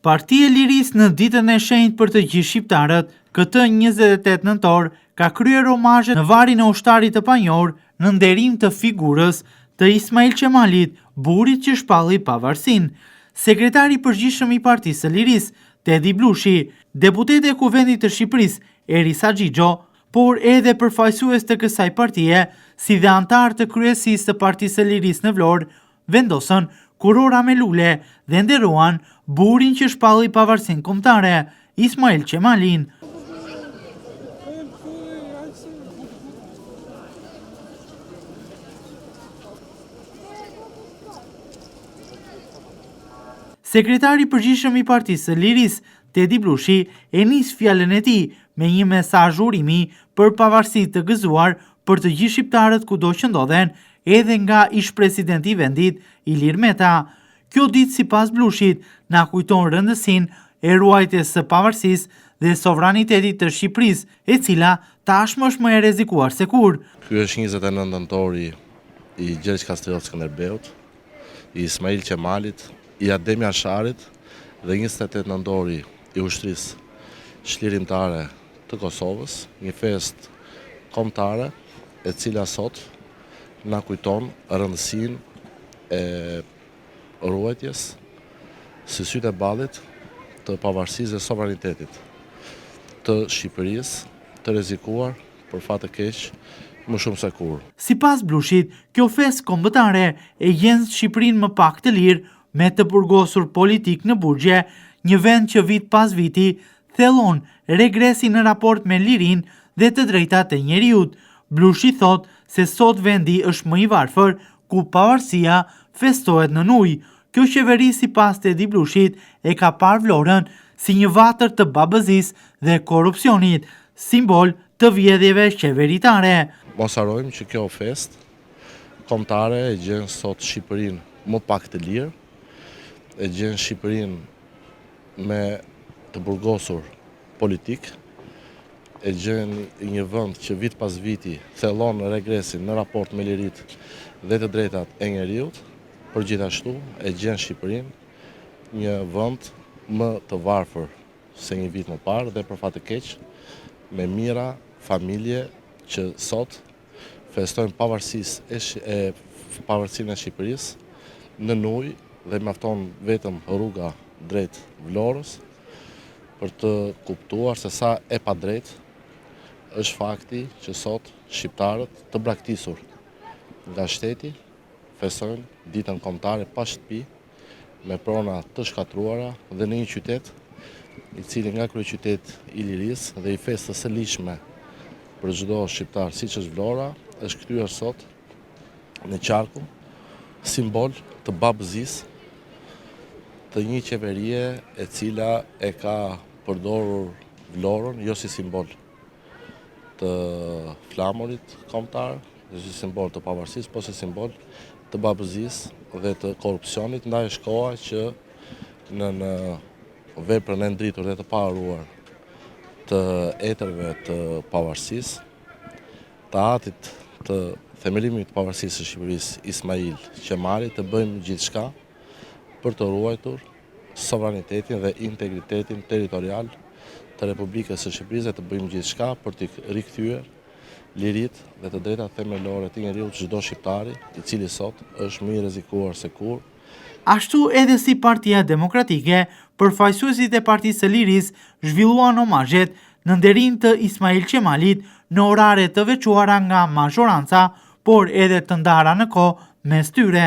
Partia e Lirisë në ditën e shenjtë për të gjithë shqiptarët, këtë 28 nëntor, ka kryer omazhe në varin e ushtarit të panjohur në nderim të figurës të Ismail Qemalit, burrit që shpalli pavarësinë. Sekretari i përgjithshëm i Partisë së Lirisë, Tedi Blushi, deputete e Kuvendit të Shqipërisë, Erisa Xhixho, por edhe përfaqësues të kësaj partie, si dhe antar të kryesisë të Partisë së Lirisë në Vlorë, vendosën kurora me lule dhe nderuan burrin që shpalli pavarësinë kombëtare, Ismail Qemalin. Sekretari i përgjithshëm i Partisë së Lirisë, Tedi Blushi, e nis fjalën e tij me një mesazh urimi për pavarësi të gëzuar për të gjithë shqiptarët kudo që ndodhen, edhe nga ish-presidenti i vendit, Ilir Meta. Kjo ditë, sipas Blushit, na kujton rëndësinë e ruajtjes së pavarësisë dhe sovranitetit të Shqipërisë, e cila tashmë është më e rrezikuar se kur. Ky është 29 nëntori i Gjergj Kastriot Skënderbeut, i Ismail Qemalit, i Ademi Asharit dhe 28 nëntori i ushtrisë çlirimtare të Kosovës, një festë kombëtare e cila sot na kujton rëndësinë e ruajtjes së sytë e ballit të pavarësisë dhe sovranitetit të Shqipërisë, të rrezikuar për fat të keq më shumë se kur. Sipas Blushit, kjo festë kombëtare e gjen Shqipërinë më pak të lirë, me të burgosur politik në burgje, një vend që vit pas viti thellon regresi në raport me lirinë dhe të drejtat e njeriut. Blushi thot se sot vendi është më i varfër, ku pavarësia festohet në ujë. Kjo qeveri, sipas Tedi Blushit, e ka parë Vlorën si një vatër të babëzisë dhe korrupsionit, simbol të vjedhjeve qeveritare. Mos harrojmë që kjo festë kombëtare e gjen sot Shqipërinë më pak të lirë, e gjen Shqipërinë me të burgosur politik, e gjen një vend që vit pas viti thellon regresin në raport me liritë dhe të drejtat e njeriut, por gjithashtu e gjen Shqipërinë një vend më të varfër se një vit më parë dhe për fat të keq me mijëra familje që sot festojnë pavarësinë e Shqipërisë në ujë dhe mjafton vetëm rruga drejt Vlorës për të kuptuar se sa e padrejtë është fakti që sot shqiptarët të braktisur nga shteti festojnë ditën kombëtare pa shtëpi, me prona të shkatruara dhe në një qytet i cili nga kryeqyteti i Lirisë dhe i festës së lishme për çdo shqiptar siç është Vlora, është kthyer sot në qarku simbol të babëzisë të një qeverie e cila e ka përdorur Vlorën jo si simbol të flamurit kombëtar, jo si simbol të pavarësisë, po si simbol të babëzisë dhe të korrupsionit, ndaj është koha që në veprën e ndritur dhe të paruar të etërve të pavarësisë, të atit të themelimit të pavarësisë së Shqipërisë, Ismail Qemali, të bëjmë gjithçka për të ruajtur sovranitetin dhe integritetin territorial të Republikës së Shqipërisë dhe të bëjmë gjithçka për t'i rikthyer liritë dhe të drejtat themelore të njeriut çdo shqiptari, i cili sot është më i rrezikuar se kur. Ashtu edhe si Partia Demokratike, përfaqësuesit e Partisë së Lirisë zhvilluan omazhet në nderim të Ismail Qemalit në orare të veçuara nga mazhoranca, por edhe të ndara në kohë mes tyre.